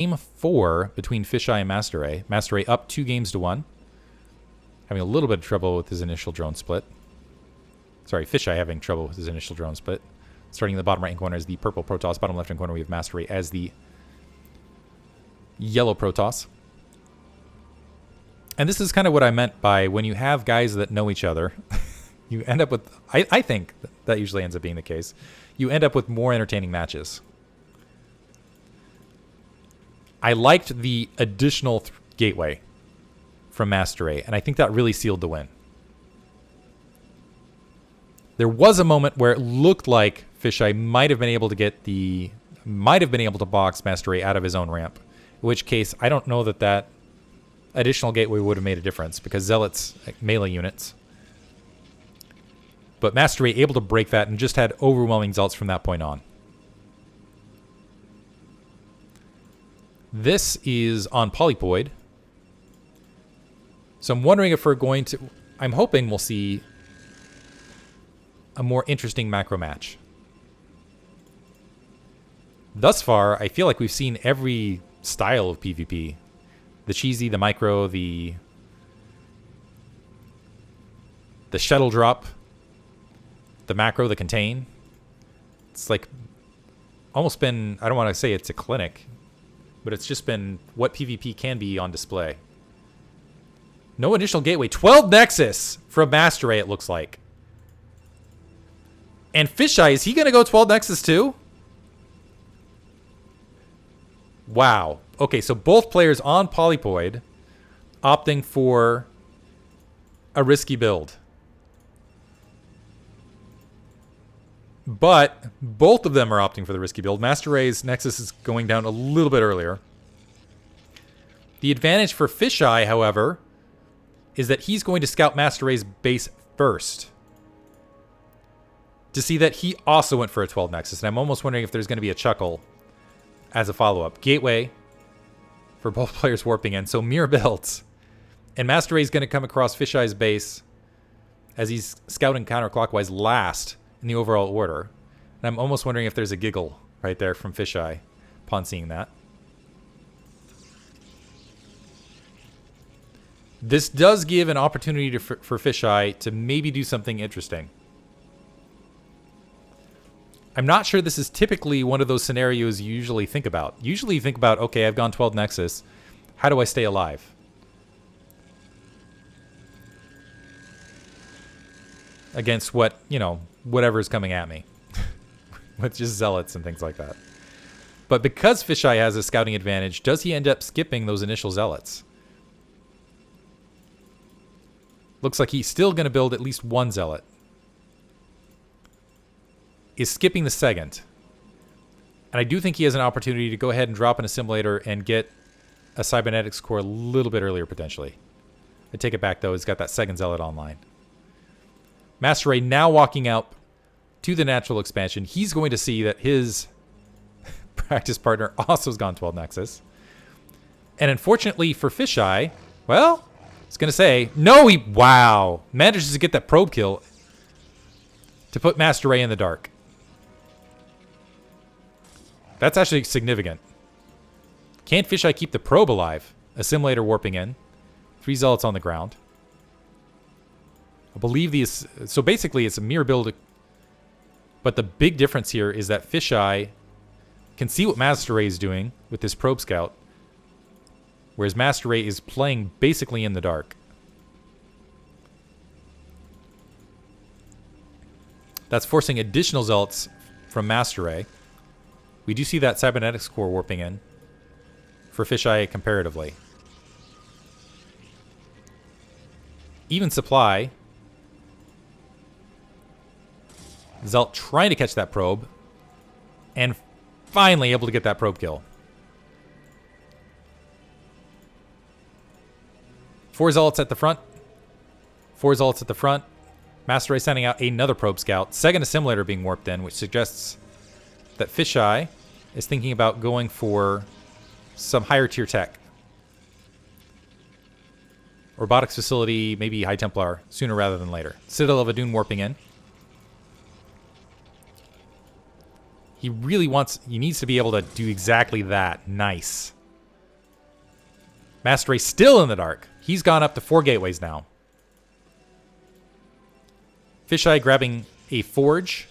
Game 4 between Fishchei and MasterRey. MasterRey up 2-1. Having a little bit of trouble with his initial drone split. Sorry, Fishchei having trouble with his initial drone split. Starting in the bottom right-hand corner is the purple Protoss. Bottom left-hand corner we have MasterRey as the yellow Protoss. And this is kind of what I meant by when you have guys that know each other, you end up with, I think that usually ends up being the case, you end up with more entertaining matches. I liked the additional gateway from MasterRey, and I think that really sealed the win. There was a moment where it looked like Fishchei might have been able to box MasterRey out of his own ramp. In which case, I don't know that additional gateway would have made a difference because Zealots, like melee units. But MasterRey able to break that and just had overwhelming Zealots from that point on. This is on Polypoid. So I'm wondering if we're going to... I'm hoping we'll see a more interesting macro match. Thus far, I feel like we've seen every style of PvP. The cheesy, the micro, the shuttle drop, the macro, the contain. It's like almost been... I don't want to say it's a clinic, but it's just been what PvP can be on display. No initial gateway. 12 Nexus from MasterRey, it looks like. And Fishchei, is he going to go 12 Nexus too? Wow. Okay, so both players on Polypoid opting for a risky build. But both of them are opting for the risky build. MasterRey's Nexus is going down a little bit earlier. The advantage for Fishchei, however, is that he's going to scout MasterRey's base first to see that he also went for a 12 Nexus. And I'm almost wondering if there's going to be a chuckle as a follow-up. Gateway for both players warping in. So mirror builds. And MasterRey is going to come across Fishchei's base as he's scouting counterclockwise last in the overall order. And I'm almost wondering if there's a giggle right there from Fishchei upon seeing that. This does give an opportunity for Fishchei to maybe do something interesting. I'm not sure this is typically one of those scenarios you usually think about. Usually you think about, okay, I've gone 12 Nexus. How do I stay alive? Against what, whatever's coming at me. With just Zealots and things like that. But because Fishchei has a scouting advantage, does he end up skipping those initial Zealots? Looks like he's still going to build at least one Zealot. Is skipping the second. And I do think he has an opportunity to go ahead and drop an assimilator and get a cybernetics core a little bit earlier, potentially. I take it back, though. He's got that second Zealot online. MasterRey now walking up to the natural expansion. He's going to see that his practice partner also has gone 12 Nexus. And unfortunately for Fishchei, well, I was going to say, no, wow, manages to get that probe kill to put MasterRey in the dark. That's actually significant. Can't Fishchei keep the probe alive? Assimilator warping in. 3 Zealots on the ground. I believe these... So basically it's a mirror build. But the big difference here is that Fishchei can see what MasterRey is doing with this probe scout. Whereas MasterRey is playing basically in the dark. That's forcing additional Zealots from MasterRey. We do see that cybernetics core warping in for Fishchei comparatively. Even supply. Zealot trying to catch that probe. And finally able to get that probe kill. 4 Zealots at the front. 4 Zealots at the front. MasterRey sending out another probe scout. Second assimilator being warped in, which suggests that Fishchei is thinking about going for some higher tier tech. Robotics facility, maybe High Templar, sooner rather than later. Citadel of Adun warping in. He needs to be able to do exactly that. Nice. MasterRey still in the dark. He's gone up to 4 gateways now. Fishchei grabbing a forge.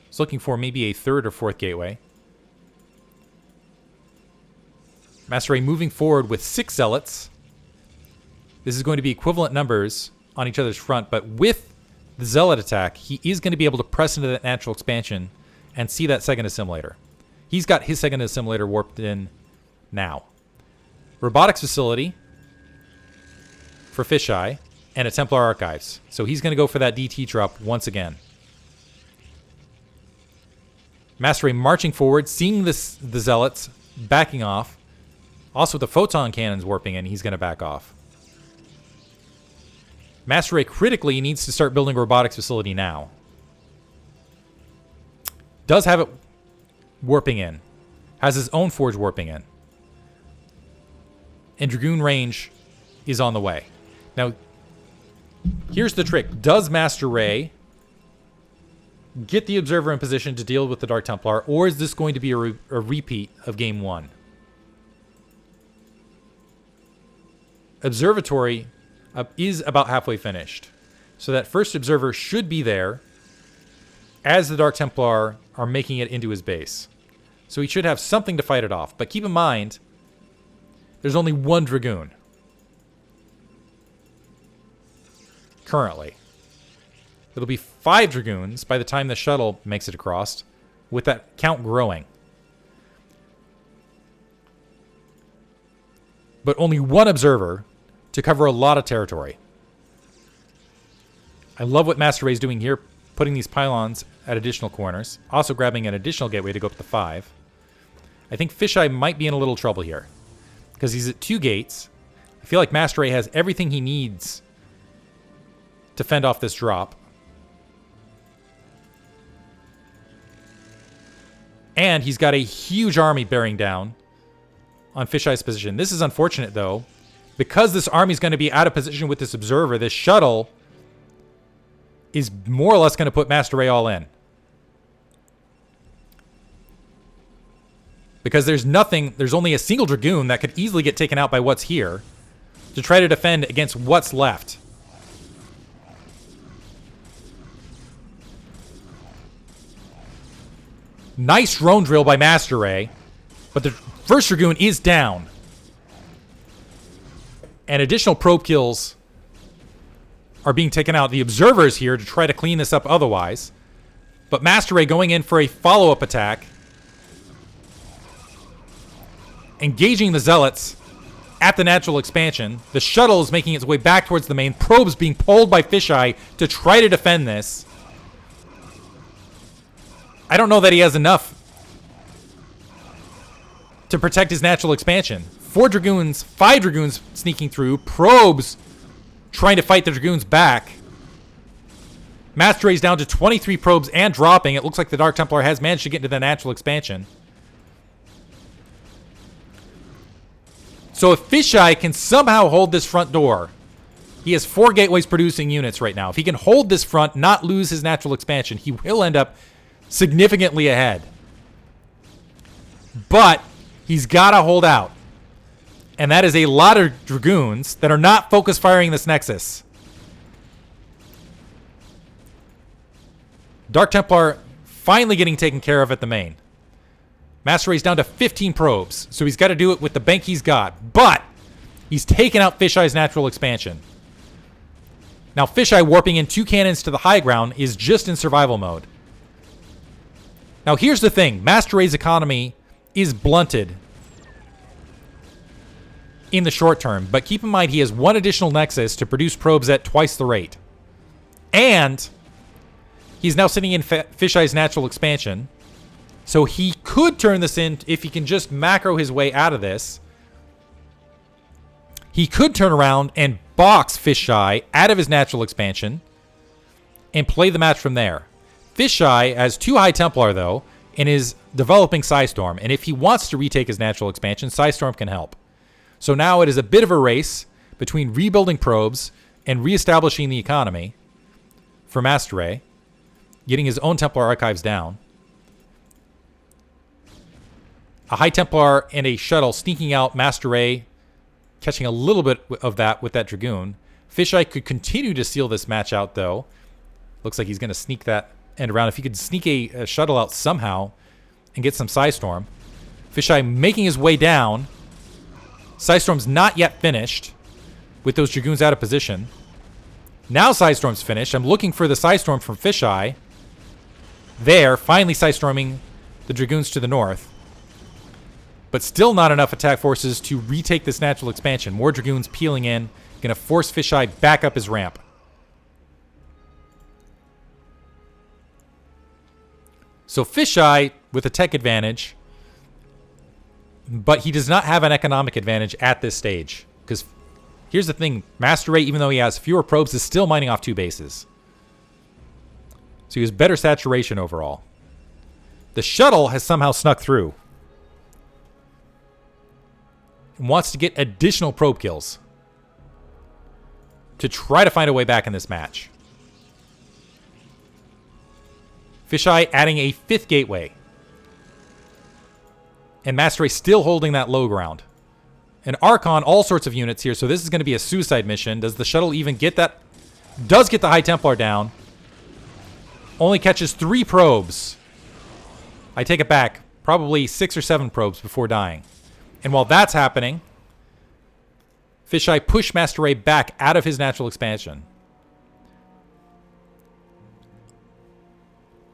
He's looking for maybe a 3rd or 4th gateway. MasterRey moving forward with 6 zealots. This is going to be equivalent numbers on each other's front, but with the zealot attack, he is going to be able to press into that natural expansion and see that second assimilator. He's got his second assimilator warped in now. Robotics facility for Fishchei and a Templar Archives. So he's going to go for that DT drop once again. MasterRey marching forward, seeing the zealots backing off. Also, the photon cannons warping in, he's going to back off. MasterRey critically needs to start building a robotics facility now. Does have it warping in. Has his own forge warping in. And Dragoon range is on the way. Now, here's the trick. Does MasterRey get the Observer in position to deal with the Dark Templar, or is this going to be a repeat of Game 1? Observatory is about halfway finished. So that first Observer should be there as the Dark Templar are making it into his base. So he should have something to fight it off. But keep in mind, there's only 1 Dragoon currently. It'll be 5 Dragoons by the time the shuttle makes it across, with that count growing. But only 1 Observer to cover a lot of territory. I love what MasterRey is doing here, putting these pylons at additional corners. Also grabbing an additional gateway to go up to 5. I think Fishchei might be in a little trouble here, because he's at 2 gates. I feel like MasterRey has everything he needs to fend off this drop. And he's got a huge army bearing down on Fishchei's position. This is unfortunate, though. Because this army's going to be out of position with this Observer, this shuttle is more or less going to put MasterRey all in. Because there's only a single Dragoon that could easily get taken out by what's here to try to defend against what's left. Nice drone drill by MasterRey, but the first Dragoon is down. And additional probe kills are being taken out. The Observer's here to try to clean this up otherwise. But MasterRey going in for a follow-up attack. Engaging the Zealots at the natural expansion. The shuttle is making its way back towards the main. Probes being pulled by Fishchei to try to defend this. I don't know that he has enough to protect his natural expansion. 4 Dragoons, 5 Dragoons sneaking through. Probes trying to fight the Dragoons back. MasterRey's down to 23 probes and dropping. It looks like the Dark Templar has managed to get into the natural expansion. So if Fishchei can somehow hold this front door, he has 4 gateways producing units right now. If he can hold this front, not lose his natural expansion, he will end up significantly ahead. But he's got to hold out. And that is a lot of Dragoons that are not focus firing this Nexus. Dark Templar finally getting taken care of at the main. MasterRey's down to 15 probes, so he's got to do it with the bank he's got. But he's taken out Fishchei's natural expansion. Now Fishchei warping in 2 cannons to the high ground is just in survival mode. Now here's the thing. MasterRey's economy is blunted in the short term, but keep in mind he has 1 additional Nexus to produce probes at twice the rate. And he's now sitting in Fishchei's natural expansion, so he could turn this in if he can just macro his way out of this. He could turn around and box Fishchei out of his natural expansion and play the match from there. Fishchei has 2 High Templar, though, and is developing Psystorm, and if he wants to retake his natural expansion, Psystorm can help. So now it is a bit of a race between rebuilding probes and reestablishing the economy for MasterRey, getting his own Templar Archives down. A High Templar and a shuttle sneaking out. MasterRey catching a little bit of that with that Dragoon. Fishchei could continue to seal this match out, though. Looks like he's going to sneak that end around. If he could sneak a shuttle out somehow and get some Psystorm. Fishchei making his way down. Psystorm's not yet finished with those Dragoons out of position. Now Psystorm's finished. I'm looking for the Psystorm from Fishchei. There, finally Psystorming the Dragoons to the north. But still not enough attack forces to retake this natural expansion. More Dragoons peeling in. Going to force Fishchei back up his ramp. So Fishchei with a tech advantage. But he does not have an economic advantage at this stage. Because here's the thing. MasterRey, even though he has fewer probes, is still mining off 2 bases. So he has better saturation overall. The shuttle has somehow snuck through. And wants to get additional probe kills. To try to find a way back in this match. Fishchei adding a 5th gateway. And MasterRey still holding that low ground. And Archon, all sorts of units here. So this is going to be a suicide mission. Does the shuttle even get that? Does get the High Templar down. Only catches 3 probes. I take it back. Probably 6 or 7 probes before dying. And while that's happening, Fishchei pushed MasterRey back out of his natural expansion.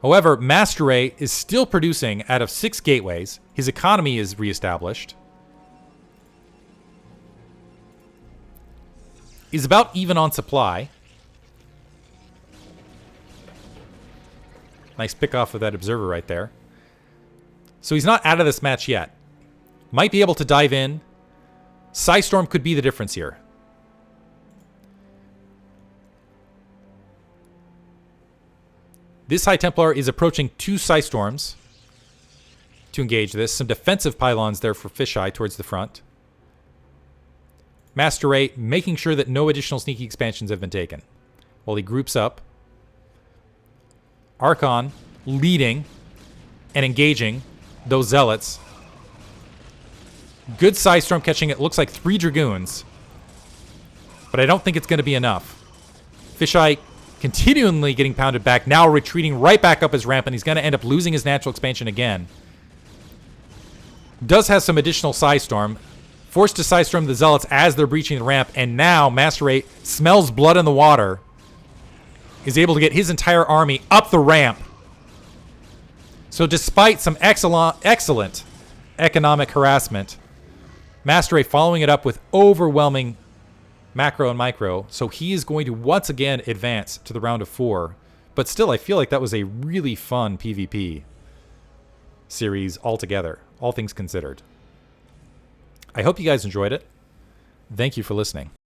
However, MasterRey is still producing out of 6 gateways. His economy is reestablished. He's about even on supply. Nice pick off of that observer right there. So he's not out of this match yet. Might be able to dive in. Psystorm could be the difference here. This High Templar is approaching 2 Psystorms to engage this. Some defensive pylons there for Fishchei towards the front. MasterRey making sure that no additional sneaky expansions have been taken while he groups up. Archon leading and engaging those Zealots. Good Psystorm catching it. Looks like 3 Dragoons. But I don't think it's going to be enough. Fishchei continually getting pounded back. Now retreating right back up his ramp. And he's going to end up losing his natural expansion again. Does have some additional Psystorm. Forced to Psystorm the Zealots as they're breaching the ramp. And now MasterRey smells blood in the water. Is able to get his entire army up the ramp. So despite some excellent economic harassment, MasterRey following it up with overwhelming macro and micro. So he is going to once again advance to the round of 4. But still, I feel like that was a really fun PvP series altogether, all things considered. I hope you guys enjoyed it. Thank you for listening.